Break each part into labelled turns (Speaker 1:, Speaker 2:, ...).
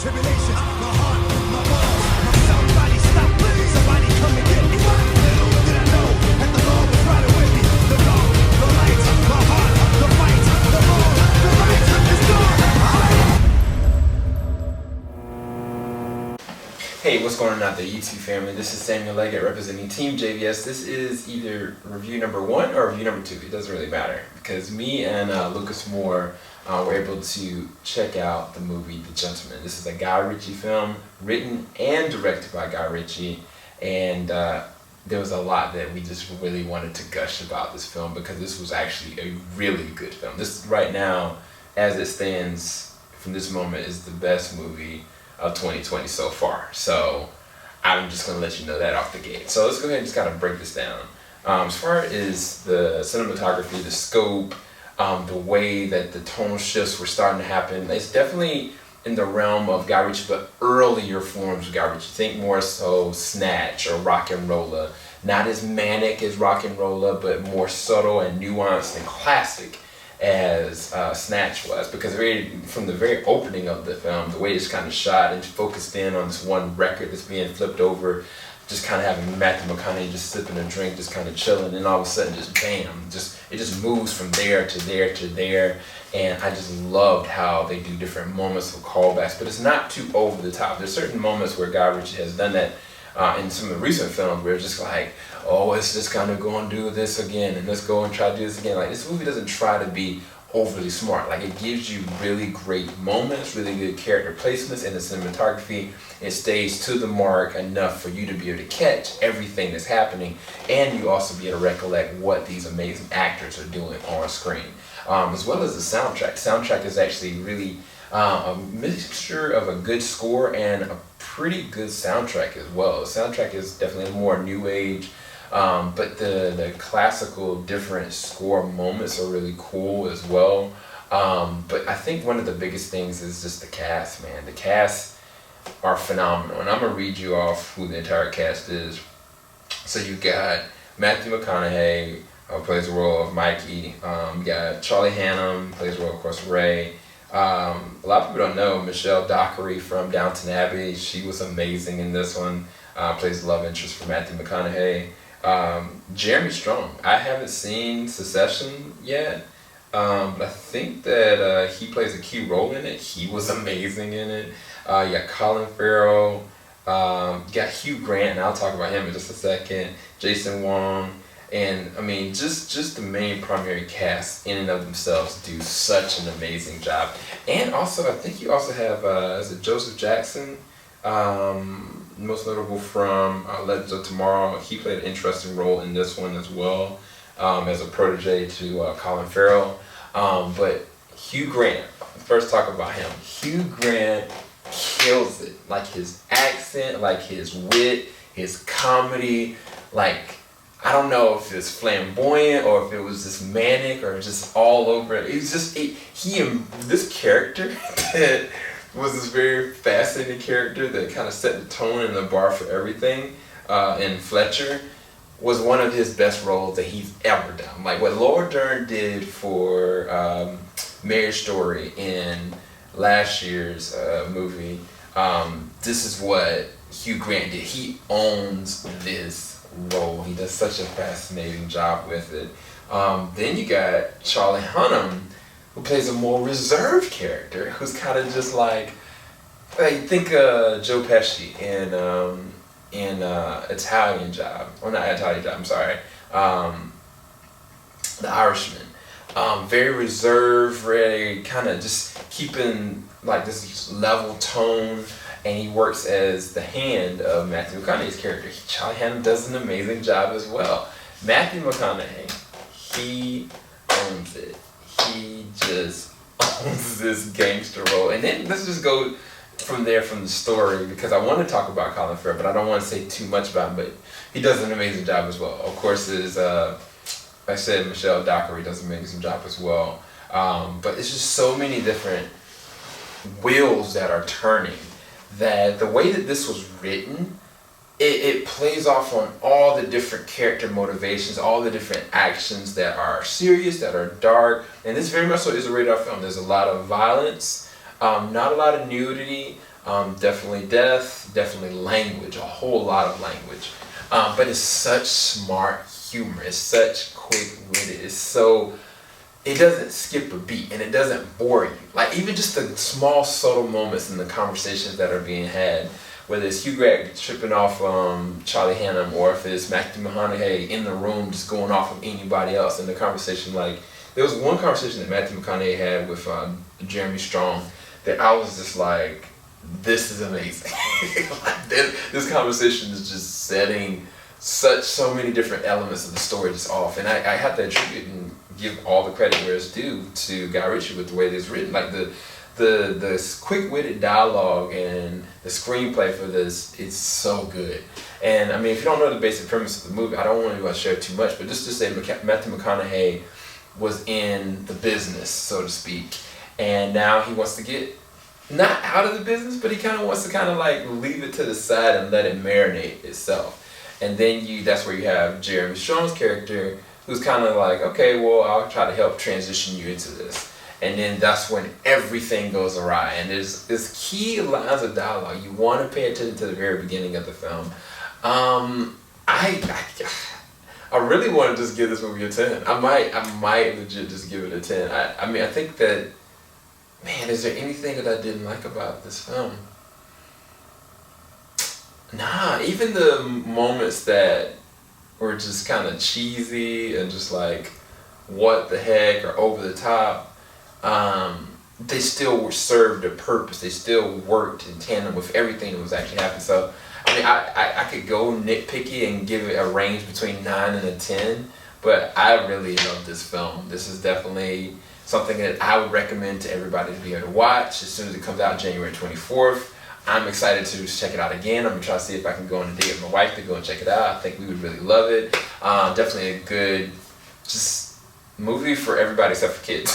Speaker 1: tribulations, my heart, my balls, my somebody stop, somebody come and get me. Little did I know that the Lord was riding with me. The dark, the light, my heart, the fight, the wrong, the right is gone.
Speaker 2: Hey, what's going on out there, YouTube family? This is Samuel Leggett representing Team JVS. This is either review number 1 or review number 2. It doesn't really matter because me and Lucas Moore were able to check out the movie The Gentleman. This is a Guy Ritchie film, written and directed by Guy Ritchie, and there was a lot that we just really wanted to gush about this film because this was actually a really good film. This right now, as it stands from this moment, is the best movie of 2020 so far. So I'm just going to let you know that off the gate. So let's go ahead and just kind of break this down. As far as the cinematography, the scope, the way that the tonal shifts were starting to happen, it's definitely in the realm of Guy Ritchie, but earlier forms of Guy Ritchie. Think more so Snatch or Rock and Rolla. Not as manic as Rock and Rolla, but more subtle and nuanced and classic as Snatch was, because from the very opening of the film, the way it's kind of shot and focused in on this one record that's being flipped over, just kind of having Matthew McConaughey just sipping a drink, just kind of chilling, and all of a sudden just bam, it just moves from there to there to there, and I just loved how they do different moments of callbacks, but it's not too over the top. There's certain moments where Guy Ritchie has done that in some of the recent films where it's just like, oh, it's just kind of go and do this again, and let's go and try to do this again. Like, this movie doesn't try to be overly smart. Like, it gives you really great moments, really good character placements, and the cinematography, it stays to the mark enough for you to be able to catch everything that's happening, and you also be able to recollect what these amazing actors are doing on screen. As well as the soundtrack. The soundtrack is actually really a mixture of a good score and a pretty good soundtrack as well. The soundtrack is definitely more new age, but the classical different score moments are really cool as well. But I think one of the biggest things is just the cast, man. The cast are phenomenal, and I'm gonna read you off who the entire cast is. So you got Matthew McConaughey, plays the role of Mikey. You got Charlie Hunnam, plays the role, of course, Ray. A lot of people don't know Michelle Dockery from Downton Abbey. She was amazing in this one. Plays the love interest for Matthew McConaughey. Jeremy Strong. I haven't seen Succession yet, but I think that he plays a key role in it. He was amazing in it. You got Colin Farrell. You got Hugh Grant, and I'll talk about him in just a second. Jason Wong. And I mean, just the main primary cast in and of themselves do such an amazing job. And also, I think you also have is it Joseph Jackson, most notable from Legends of Tomorrow. He played an interesting role in this one as well, as a protege to Colin Farrell. But Hugh Grant, first talk about him. Hugh Grant kills it. Like his accent, like his wit, his comedy, like, I don't know if it's flamboyant or if it was just manic or just all over. It was just this character that was this very fascinating character that kind of set the tone and the bar for everything. And Fletcher was one of his best roles that he's ever done. Like what Laura Dern did for Marriage Story in last year's movie. This is what Hugh Grant did. He owns this role. He does such a fascinating job with it. Then you got Charlie Hunnam, who plays a more reserved character, who's kind of just like think Joe Pesci in Italian Job, or not Italian Job. I'm sorry, The Irishman. Very reserved, very kind of just keeping like this level tone. And he works as the hand of Matthew McConaughey's character. Charlie Hunnam does an amazing job as well. Matthew McConaughey, he owns it. He just owns this gangster role. And then let's just go from there, from the story, because I want to talk about Colin Farrell, but I don't want to say too much about him, but he does an amazing job as well. Of course, like I said, Michelle Dockery does an amazing job as well. But it's just so many different wheels that are turning, that the way that this was written, it plays off on all the different character motivations, all the different actions that are serious, that are dark, and this very much so is a rated R film. There's a lot of violence, not a lot of nudity, Definitely death, definitely language, a whole lot of language. But it's such smart humor. It's such quick-witted. It doesn't skip a beat, and it doesn't bore you. Like, even just the small, subtle moments in the conversations that are being had, whether it's Hugh Grant tripping off Charlie Hunnam, or if it's Mcconaughey in the room just going off of anybody else in the conversation. Like, there was one conversation that Matthew McConaughey had with Jeremy Strong that I was just like, this is amazing. Like, this conversation is just setting so many different elements of the story just off. And I have to attribute and give all the credit where it's due to Guy Ritchie with the way it's written. Like, the quick-witted dialogue and the screenplay for this, it's so good. And I mean, if you don't know the basic premise of the movie, I don't want to share too much, but just to say Matthew McConaughey was in the business, so to speak, and now he wants to get not out of the business, but he kind of wants to kind of like leave it to the side and let it marinate itself. And then that's where you have Jeremy Strong's character, who's kind of like, okay, well, I'll try to help transition you into this. And then that's when everything goes awry. And there's key lines of dialogue. You want to pay attention to the very beginning of the film. I really want to just give this movie a 10. I might legit just give it a 10. I mean, I think that, man, is there anything that I didn't like about this film? Nah, even the moments that were just kind of cheesy and just like, what the heck, or over the top, they still were served a purpose. They still worked in tandem with everything that was actually happening. So, I mean, I could go nitpicky and give it a range between 9 and a 10, but I really love this film. This is definitely something that I would recommend to everybody to be able to watch as soon as it comes out January 24th. I'm excited to check it out again. I'm going to try to see if I can go on a date with my wife to go and check it out. I think we would really love it. Definitely a good just movie for everybody except for kids.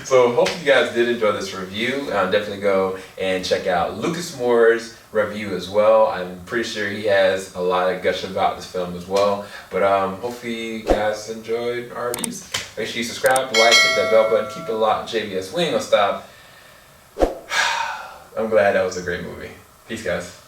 Speaker 2: So hope you guys did enjoy this review. Definitely go and check out Lucas Moore's review as well. I'm pretty sure he has a lot of gush about this film as well. But hopefully you guys enjoyed our reviews. Make sure you subscribe, like, hit that bell button, keep it locked. JVS, we ain't gonna stop. I'm glad that was a great movie. Peace, guys.